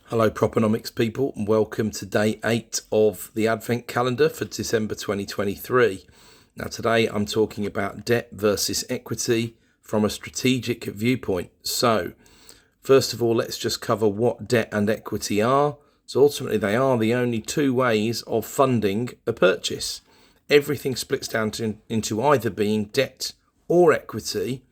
Hello Proponomics people, and welcome to day 8 of the Advent calendar for December 2023. Now today I'm talking about debt versus equity from a strategic viewpoint. So first of all, let's just cover what debt and equity are. So ultimately they are the only two ways of funding a purchase. Everything splits down into either being debt or equity,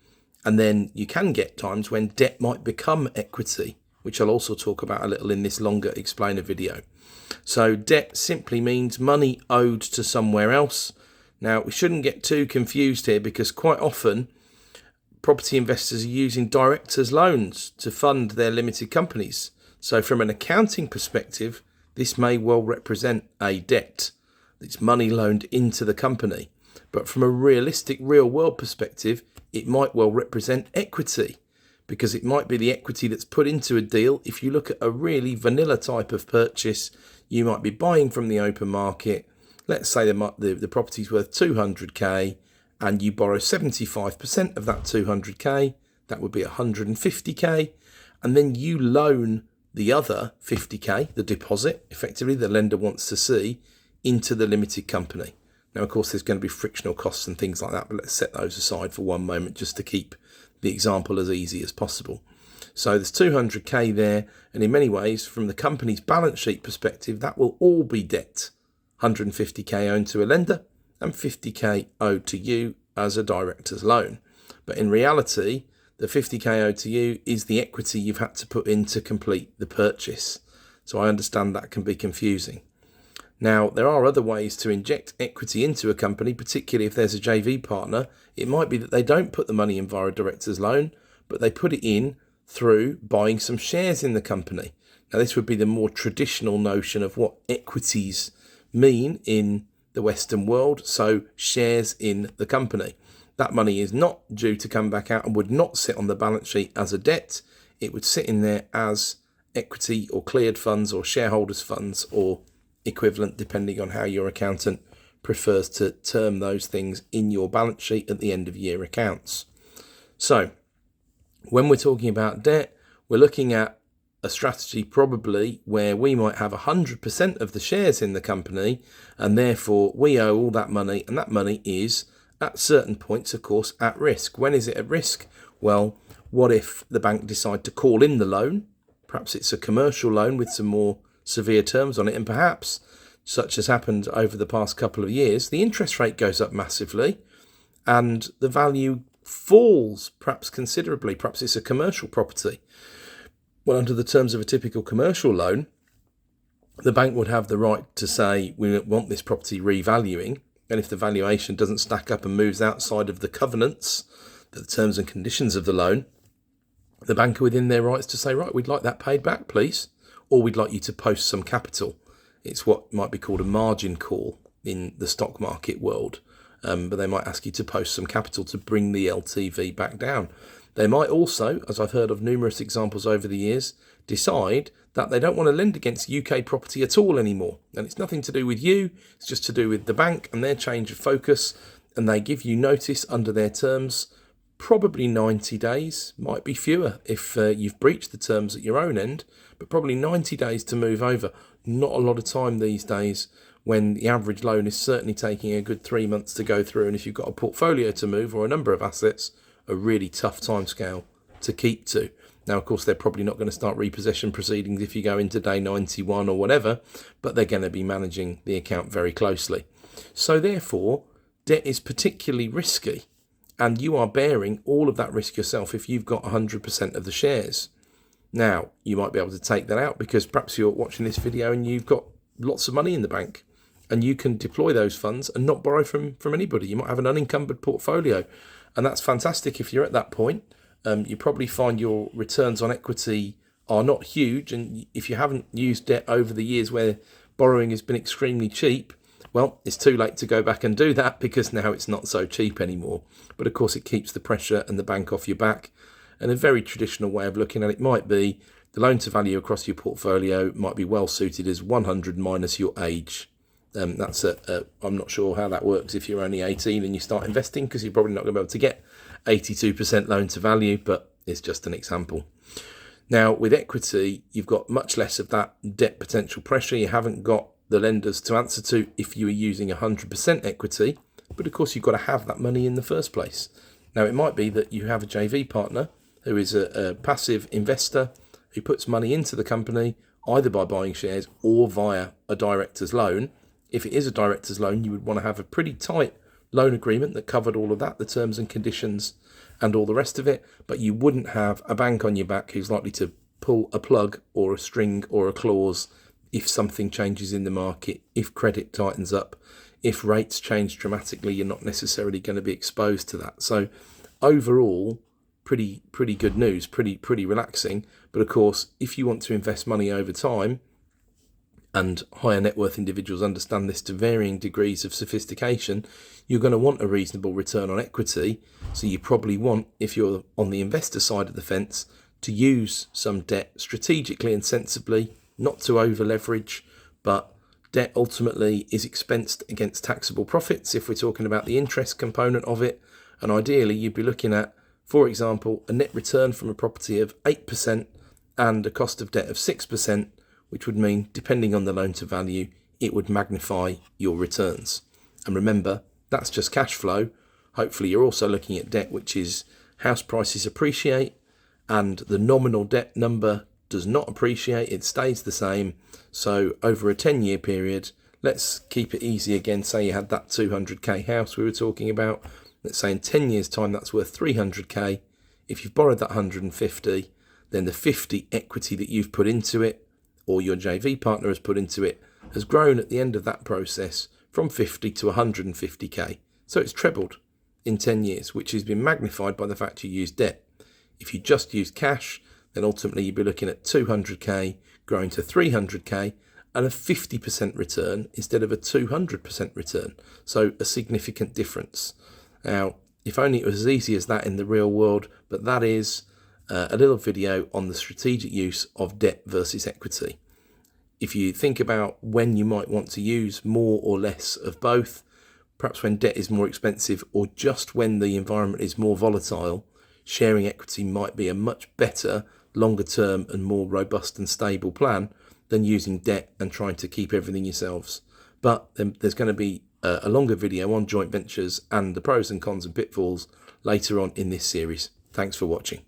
and then you can get times when debt might become equity, which I'll also talk about a little in this longer explainer video. So debt simply means money owed to somewhere else. Now, we shouldn't get too confused here because quite often property investors are using directors' loans to fund their limited companies. So from an accounting perspective, this may well represent a debt. It's money loaned into the company. But from a realistic, real-world perspective, it might well represent equity, because it might be the equity that's put into a deal. If you look at a really vanilla type of purchase, you might be buying from the open market. Let's say the property's worth 200k and you borrow 75% of that 200k, that would be 150k, and then you loan the other 50k, the deposit, effectively the lender wants to see, into the limited company. Now, of course, there's going to be frictional costs and things like that, but let's set those aside for one moment just to keep the example as easy as possible. So there's 200k there, and in many ways, from the company's balance sheet perspective, that will all be debt. 150k owed to a lender and 50k owed to you as a director's loan. But in reality, the 50k owed to you is the equity you've had to put in to complete the purchase. So I understand that can be confusing. Now, there are other ways to inject equity into a company, particularly if there's a JV partner. It might be that they don't put the money in via a director's loan, but they put it in through buying some shares in the company. Now, this would be the more traditional notion of what equities mean in the Western world, so shares in the company. That money is not due to come back out and would not sit on the balance sheet as a debt. It would sit in there as equity or cleared funds or shareholders' funds or equivalent, depending on how your accountant prefers to term those things in your balance sheet at the end of year accounts. So when we're talking about debt, we're looking at a strategy probably where we might have 100% of the shares in the company, and therefore we owe all that money, and that money is at certain points, of course, at risk. When is it at risk? Well, what if the bank decide to call in the loan? Perhaps it's a commercial loan with some more severe terms on it, and perhaps, such as happened over the past couple of years, the interest rate goes up massively and the value falls perhaps considerably. Perhaps it's a commercial property. Well, under the terms of a typical commercial loan, the bank would have the right to say, we want this property revaluing, and if the valuation doesn't stack up and moves outside of the covenants, the terms and conditions of the loan, the bank are within their rights to say, right, we'd like that paid back, please. Or we'd like you to post some capital. It's what might be called a margin call in the stock market world. But they might ask you to post some capital to bring the LTV back down. They might also, as I've heard of numerous examples over the years, decide that they don't want to lend against UK property at all anymore. And it's nothing to do with you. It's just to do with the bank and their change of focus. And they give you notice under their terms, probably 90 days, might be fewer if you've breached the terms at your own end, but probably 90 days to move over. Not a lot of time these days when the average loan is certainly taking a good 3 months to go through. And if you've got a portfolio to move or a number of assets, a really tough timescale to keep to. Now, of course, they're probably not going to start repossession proceedings if you go into day 91 or whatever, but they're going to be managing the account very closely. So therefore, debt is particularly risky. And you are bearing all of that risk yourself if you've got 100% of the shares. Now, you might be able to take that out because perhaps you're watching this video and you've got lots of money in the bank and you can deploy those funds and not borrow from anybody. You might have an unencumbered portfolio, and that's fantastic if you're at that point. You probably find your returns on equity are not huge, and if you haven't used debt over the years where borrowing has been extremely cheap, well, it's too late to go back and do that because now it's not so cheap anymore. But of course, it keeps the pressure and the bank off your back. And a very traditional way of looking at it might be the loan to value across your portfolio might be well suited as 100 minus your age. I'm not sure how that works if you're only 18 and you start investing, because you're probably not going to be able to get 82% loan to value, but it's just an example. Now, with equity, you've got much less of that debt potential pressure. You haven't got the lenders to answer to if you were using 100% equity, but of course you've got to have that money in the first place. Now, it might be that you have a JV partner who is a passive investor who puts money into the company either by buying shares or via a director's loan. If it is a director's loan, you would want to have a pretty tight loan agreement that covered all of that, the terms and conditions and all the rest of it, but you wouldn't have a bank on your back who's likely to pull a plug or a string or a clause if something changes in the market, if credit tightens up, if rates change dramatically. You're not necessarily going to be exposed to that. So overall, pretty good news, pretty relaxing. But of course, if you want to invest money over time, and higher net worth individuals understand this to varying degrees of sophistication, you're going to want a reasonable return on equity. So you probably want, if you're on the investor side of the fence, to use some debt strategically and sensibly, not to over leverage, but debt ultimately is expensed against taxable profits if we're talking about the interest component of it. And ideally, you'd be looking at, for example, a net return from a property of 8% and a cost of debt of 6%, which would mean, depending on the loan to value, it would magnify your returns. And remember, that's just cash flow. Hopefully you're also looking at debt, which is house prices appreciate and the nominal debt number does not appreciate, it stays the same. So over a 10-year period, let's keep it easy again. Say you had that 200k house we were talking about. Let's say in 10 years time, that's worth 300k. If you've borrowed that 150, then the 50 equity that you've put into it, or your JV partner has put into it, has grown at the end of that process from 50 to 150k. So it's trebled in 10 years, which has been magnified by the fact you use debt. If you just use cash, then ultimately you'd be looking at 200k growing to 300k and a 50% return instead of a 200% return. So a significant difference. Now, if only it was as easy as that in the real world, but that is a little video on the strategic use of debt versus equity. If you think about when you might want to use more or less of both, perhaps when debt is more expensive or just when the environment is more volatile, sharing equity might be a much better, longer term and more robust and stable plan than using debt and trying to keep everything yourselves. But there's going to be a longer video on joint ventures and the pros and cons and pitfalls later on in this series. Thanks for watching.